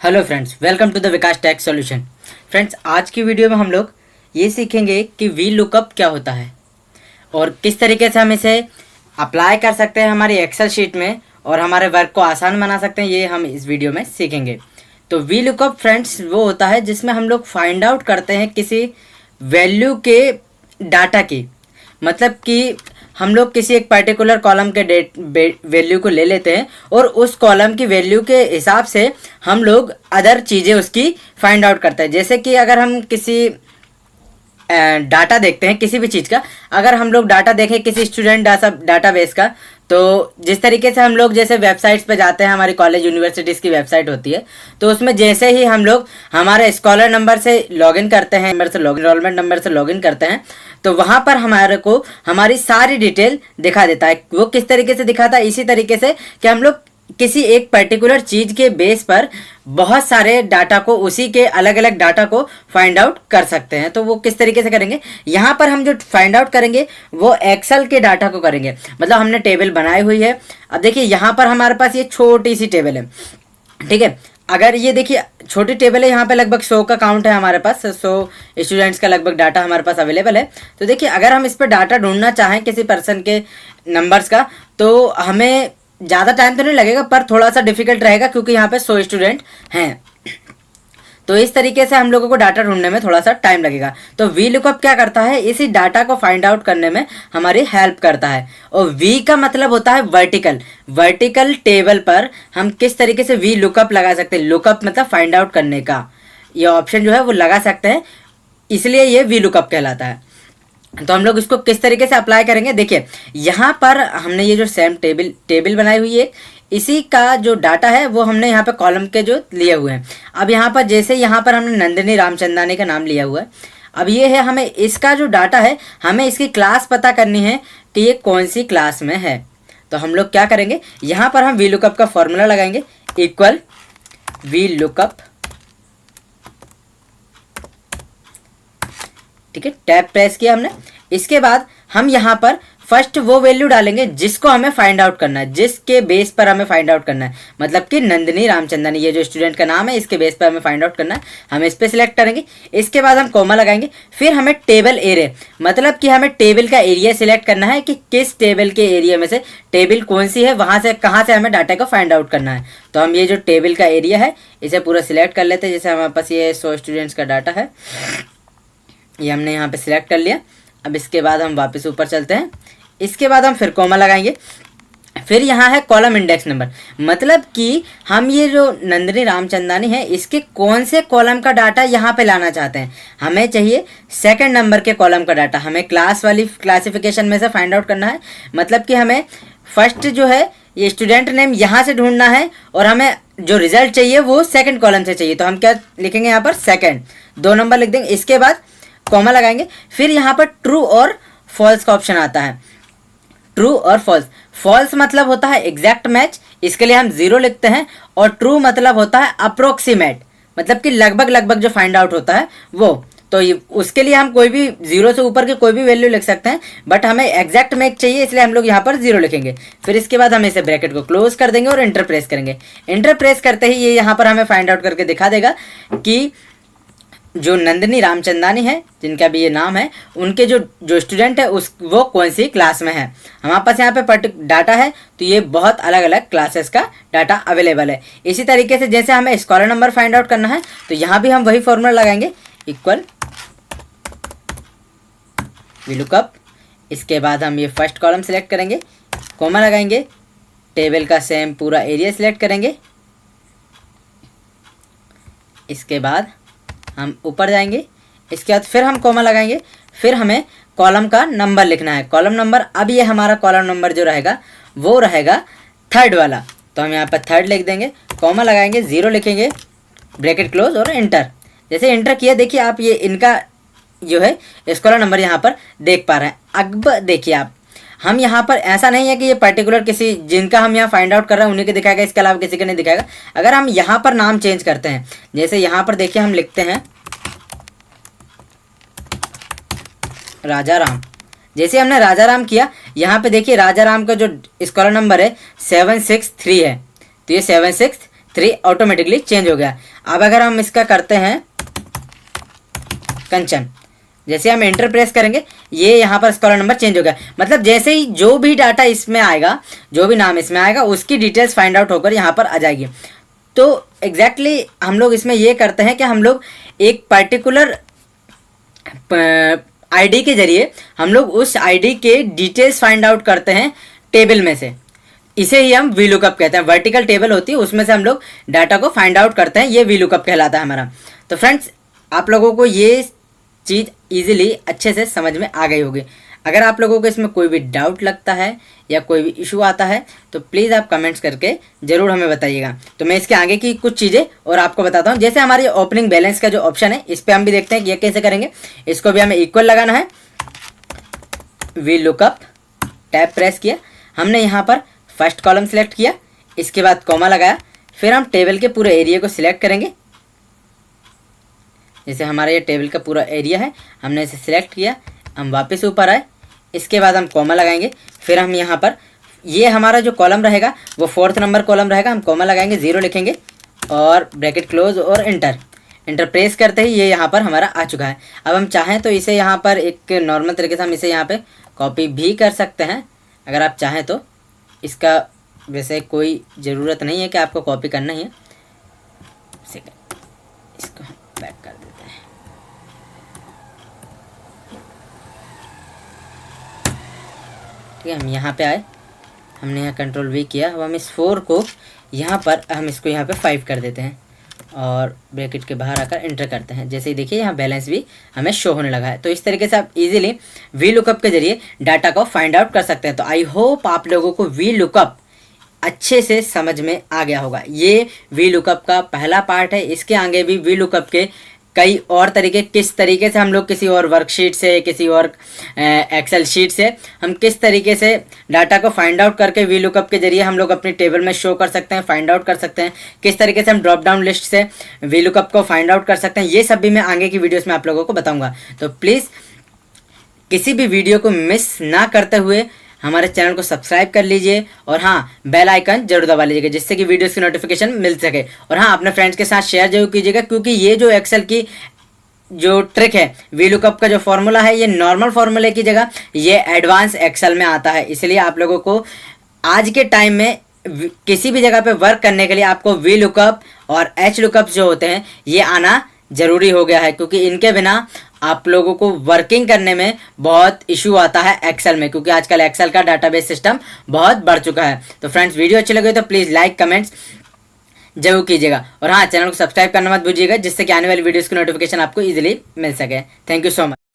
Hello friends, welcome to the Vikas tech solution. Friends, आज की video में हम लोग ये सीखेंगे कि वी लुकअप क्या होता है और किस तरीके से हम इसे अप्लाई कर सकते हैं हमारी एक्सेल शीट में और हमारे वर्क को आसान बना सकते हैं। ये हम इस वीडियो में सीखेंगे। तो वी लुकअप फ्रेंड्स वो होता है जिसमें हम लोग फाइंड आउट करते हैं किसी वैल्यू के डाटा की, मतलब कि हम लोग किसी एक पर्टिकुलर कॉलम के वैल्यू को ले लेते हैं और उस कॉलम की वैल्यू के हिसाब से हम लोग अदर चीज़ें उसकी फाइंड आउट करते हैं। जैसे कि अगर हम किसी डाटा देखते हैं किसी भी चीज़ का, अगर हम लोग डाटा देखें किसी स्टूडेंट डाटाबेस का, तो जिस तरीके से हम लोग जैसे वेबसाइट्स पे जाते हैं, हमारी कॉलेज यूनिवर्सिटीज़ की वेबसाइट होती है, तो उसमें जैसे ही हम लोग हमारे स्कॉलर नंबर से लॉगिन करते हैं, एनरोलमेंट नंबर से लॉगिन करते हैं, तो वहाँ पर हमारे को हमारी सारी डिटेल दिखा देता है। वो किस तरीके से दिखाता है? इसी तरीके से कि हम लोग किसी एक पर्टिकुलर चीज़ के बेस पर बहुत सारे डाटा को, उसी के अलग अलग डाटा को फाइंड आउट कर सकते हैं। तो वो किस तरीके से करेंगे? यहाँ पर हम जो फाइंड आउट करेंगे वो एक्सेल के डाटा को करेंगे। मतलब हमने टेबल बनाई हुई है। अब देखिए यहाँ पर हमारे पास ये छोटी सी टेबल है, ठीक है। अगर ये देखिए छोटी टेबल है, यहाँ पे लगभग 100 का काउंट है हमारे पास, 100 स्टूडेंट्स का लगभग डाटा हमारे पास अवेलेबल है। तो देखिए अगर हम इस पर डाटा ढूंढना चाहें किसी पर्सन के नंबर्स का, तो हमें ज़्यादा टाइम तो नहीं लगेगा, पर थोड़ा सा डिफिकल्ट रहेगा क्योंकि यहाँ पे 100 स्टूडेंट हैं। तो इस तरीके से हम लोगों को डाटा ढूंढने में थोड़ा सा टाइम लगेगा। तो वी लुकअप क्या करता है? इसी डाटा को फाइंड आउट करने में हमारी हेल्प करता है। और वी का मतलब होता है वर्टिकल टेबल पर हम किस तरीके से वी लुकअप लगा सकते हैं। लुकअप मतलब फाइंड आउट करने का, ये ऑप्शन जो है वो लगा सकते हैं, इसलिए ये वी लुकअप कहलाता है। तो हम लोग इसको किस तरीके से अप्लाई करेंगे? देखिए यहाँ पर हमने ये जो सेम टेबल बनाई हुई है, इसी का जो डाटा है वो हमने यहाँ पे कॉलम के जो लिए हुए हैं। अब यहाँ पर जैसे यहाँ पर हमने नंदिनी रामचंदानी का नाम लिया हुआ है। अब ये है, हमें इसका जो डाटा है, हमें इसकी क्लास पता करनी है कि ये कौन सी क्लास में है। तो हम लोग क्या करेंगे? यहाँ पर हम वी लुकअप का फॉर्मूला लगाएंगे, इक्वल वी लुकअप, ठीक है। टैब प्रेस किया हमने। इसके बाद हम यहाँ पर फर्स्ट वो वैल्यू डालेंगे जिसको हमें फाइंड आउट करना है, जिसके बेस पर हमें फाइंड आउट करना है। मतलब कि नंदिनी रामचंदानी, ये जो स्टूडेंट का नाम है, इसके बेस पर हमें फाइंड आउट करना है। हम इस पर सिलेक्ट करेंगे। इसके बाद हम कॉमा लगाएंगे। फिर हमें टेबल एरिया, मतलब कि हमें टेबल का एरिया सिलेक्ट करना है कि किस टेबल के एरिया में से टेबल कौन सी है, वहाँ से कहाँ से हमें डाटा को फाइंड आउट करना है। तो हम ये जो टेबल का एरिया है इसे पूरा सिलेक्ट कर लेते हैं। जैसे हमारे पास ये 100 स्टूडेंट्स का डाटा है, ये हमने यहाँ पे सिलेक्ट कर लिया। अब इसके बाद हम वापस ऊपर चलते हैं। इसके बाद हम फिर कॉमा लगाएंगे। फिर यहाँ है कॉलम इंडेक्स नंबर, मतलब कि हम ये जो नंदिनी रामचंदानी है इसके कौन से कॉलम का डाटा यहाँ पे लाना चाहते हैं। हमें चाहिए सेकंड नंबर के कॉलम का डाटा। हमें क्लास वाली क्लासिफिकेशन में से फाइंड आउट करना है। मतलब कि हमें फर्स्ट जो है ये स्टूडेंट नेम यहाँ से ढूंढना है और हमें जो रिजल्ट चाहिए वो सेकंड कॉलम से चाहिए। तो हम क्या लिखेंगे? यहाँ पर सेकंड, 2 नंबर लिख देंगे। इसके बाद कॉमा लगाएंगे। फिर यहाँ पर ट्रू और फॉल्स का ऑप्शन आता है। ट्रू और फॉल्स, फॉल्स मतलब होता है एग्जैक्ट मैच, इसके लिए हम 0 लिखते हैं। और ट्रू मतलब होता है अप्रोक्सीमेट, मतलब कि लगभग जो फाइंड आउट होता है वो। तो उसके लिए हम कोई भी 0 से ऊपर के कोई भी वैल्यू लिख सकते हैं, बट हमें एग्जैक्ट मैच चाहिए, इसलिए हम लोग यहाँ पर 0 लिखेंगे। फिर इसके बाद हम इसे ब्रैकेट को क्लोज कर देंगे और एंटर प्रेस करेंगे। एंटर प्रेस करते ही ये यहाँ पर हमें फाइंड आउट करके दिखा देगा कि जो नंदिनी रामचंदानी है, जिनका भी ये नाम है, उनके जो स्टूडेंट है वो कौन सी क्लास में है। हमारे पास यहाँ पे डाटा है, तो ये बहुत अलग अलग क्लासेस का डाटा अवेलेबल है। इसी तरीके से जैसे हमें स्कॉलर नंबर फाइंड आउट करना है, तो यहाँ भी हम वही फॉर्मूला लगाएंगे, इक्वल वी लुकअप। इसके बाद हम ये फर्स्ट कॉलम सिलेक्ट करेंगे, कॉमा लगाएंगे, टेबल का सेम पूरा एरिया सिलेक्ट करेंगे। इसके बाद हम ऊपर जाएंगे। इसके बाद फिर हम कॉमा लगाएंगे। फिर हमें कॉलम का नंबर लिखना है, कॉलम नंबर। अब ये हमारा कॉलम नंबर जो रहेगा वो रहेगा थर्ड वाला, तो हम यहाँ पर थर्ड लिख देंगे। कॉमा लगाएंगे, 0 लिखेंगे, ब्रैकेट क्लोज और एंटर। जैसे एंटर किया, देखिए आप ये इनका जो है स्कॉलर नंबर यहाँ पर देख पा रहे हैं। अब देखिए आप, हम यहाँ पर ऐसा नहीं है कि ये पर्टिकुलर किसी जिनका हम यहाँ फाइंड आउट कर रहे हैं उन्हीं के दिखाएगा, इसके अलावा किसी का नहीं दिखाएगा। अगर हम यहाँ पर नाम चेंज करते हैं, जैसे यहाँ पर देखिए हम लिखते हैं राजा राम। जैसे हमने राजा राम किया, यहाँ पे देखिए राजा राम का जो स्कॉलर नंबर है 763 है, तो ये 763 3 ऑटोमेटिकली चेंज हो गया। अब अगर हम इसका करते हैं कंचन, जैसे हम एंटर प्रेस करेंगे ये यहाँ पर स्कॉलर नंबर चेंज हो गया। मतलब जैसे ही जो भी डाटा इसमें आएगा, जो भी नाम इसमें आएगा, उसकी डिटेल्स फाइंड आउट होकर यहाँ पर आ जाएगी। तो एग्जैक्टली हम लोग इसमें ये करते हैं कि हम लोग एक पर्टिकुलर आईडी के जरिए हम लोग उस आईडी के डिटेल्स फाइंड आउट करते हैं टेबल में से। इसे ही हम वी लुकअप कहते हैं। वर्टिकल टेबल होती है, उसमें से हम लोग डाटा को फाइंड आउट करते हैं, ये वी लुकअप कहलाता है हमारा। तो फ्रेंड्स, आप लोगों को ये चीज़ ईजिली अच्छे से समझ में आ गई होगी। अगर आप लोगों को इसमें कोई भी डाउट लगता है या कोई भी इशू आता है तो प्लीज़ आप कमेंट्स करके ज़रूर हमें बताइएगा। तो मैं इसके आगे की कुछ चीज़ें और आपको बताता हूँ। जैसे हमारी ओपनिंग बैलेंस का जो ऑप्शन है, इस पर हम भी देखते हैं कि ये कैसे करेंगे। इसको भी हमें इक्वल लगाना है। वी लुकअप, टैब प्रेस किया, हमने यहाँ पर फर्स्ट कॉलम सेलेक्ट किया, इसके बाद कॉमा लगाया, फिर हम टेबल के पूरे एरिया को सिलेक्ट करेंगे। जैसे हमारा ये टेबल का पूरा एरिया है, हमने इसे सिलेक्ट किया, हम वापस ऊपर आए, इसके बाद हम कॉमा लगाएंगे। फिर हम यहाँ पर ये हमारा जो कॉलम रहेगा वो 4th नंबर कॉलम रहेगा, हम कॉमा लगाएंगे, 0 लिखेंगे और ब्रैकेट क्लोज और एंटर प्रेस करते ही ये यहाँ पर हमारा आ चुका है। अब हम चाहें तो इसे यहाँ पर एक नॉर्मल तरीके से हम इसे यहाँ पे कॉपी भी कर सकते हैं अगर आप चाहें तो। इसका वैसे कोई ज़रूरत नहीं है कि आपको कॉपी करना ही है। इसको बैक कर देते हैं। ठीक है, हम यहाँ पे आए, हमने यहाँ कंट्रोल V किया। अब हम इस 4 को यहाँ पर हम इसको यहाँ पे 5 कर देते हैं और ब्रैकेट के बाहर आकर एंटर करते हैं। जैसे ही देखिए यहाँ बैलेंस भी हमें शो होने लगा है। तो इस तरीके से आप इजीली वी लुकअप के जरिए डाटा को फाइंड आउट कर सकते हैं। तो आई होप आप लोगों को वी लुकअप अच्छे से समझ में आ गया होगा। ये वी लुकअप का पहला पार्ट है। इसके आगे भी वी लुकअप के कई और तरीके, किस तरीके से हम लोग किसी और वर्कशीट से, किसी और एक्सेल शीट से हम किस तरीके से डाटा को फाइंड आउट करके वी लुकअप के जरिए हम लोग अपनी टेबल में शो कर सकते हैं, फाइंड आउट कर सकते हैं, किस तरीके से हम ड्रॉप डाउन लिस्ट से वी लुकअप को फाइंड आउट कर सकते हैं, ये सब भी मैं आगे की वीडियोस में आप लोगों को बताऊंगा। तो प्लीज़ किसी भी वीडियो को मिस ना करते हुए हमारे चैनल को सब्सक्राइब कर लीजिए और हाँ, बेल आइकन जरूर दबा लीजिएगा जिससे कि वीडियोस की नोटिफिकेशन मिल सके। और हाँ, अपने फ्रेंड्स के साथ शेयर जरूर कीजिएगा, क्योंकि ये जो एक्सेल की जो ट्रिक है, वी लुकअप का जो फॉर्मूला है, ये नॉर्मल फॉर्मूले की जगह ये एडवांस एक्सेल में आता है। इसलिए आप लोगों को आज के टाइम में किसी भी जगह पे वर्क करने के लिए आपको वी लुकअप और एच लुकअप जो होते हैं ये आना ज़रूरी हो गया है, क्योंकि इनके बिना आप लोगों को वर्किंग करने में बहुत इशू आता है एक्सेल में, क्योंकि आजकल एक्सेल का डाटाबेस सिस्टम बहुत बढ़ चुका है। तो फ्रेंड्स, वीडियो अच्छी लगे तो प्लीज़ लाइक कमेंट्स जरूर कीजिएगा और हाँ, चैनल को सब्सक्राइब करना मत भूलिएगा जिससे कि आने वाली वीडियोस की नोटिफिकेशन आपको इजीली मिल सके। Thank you so much.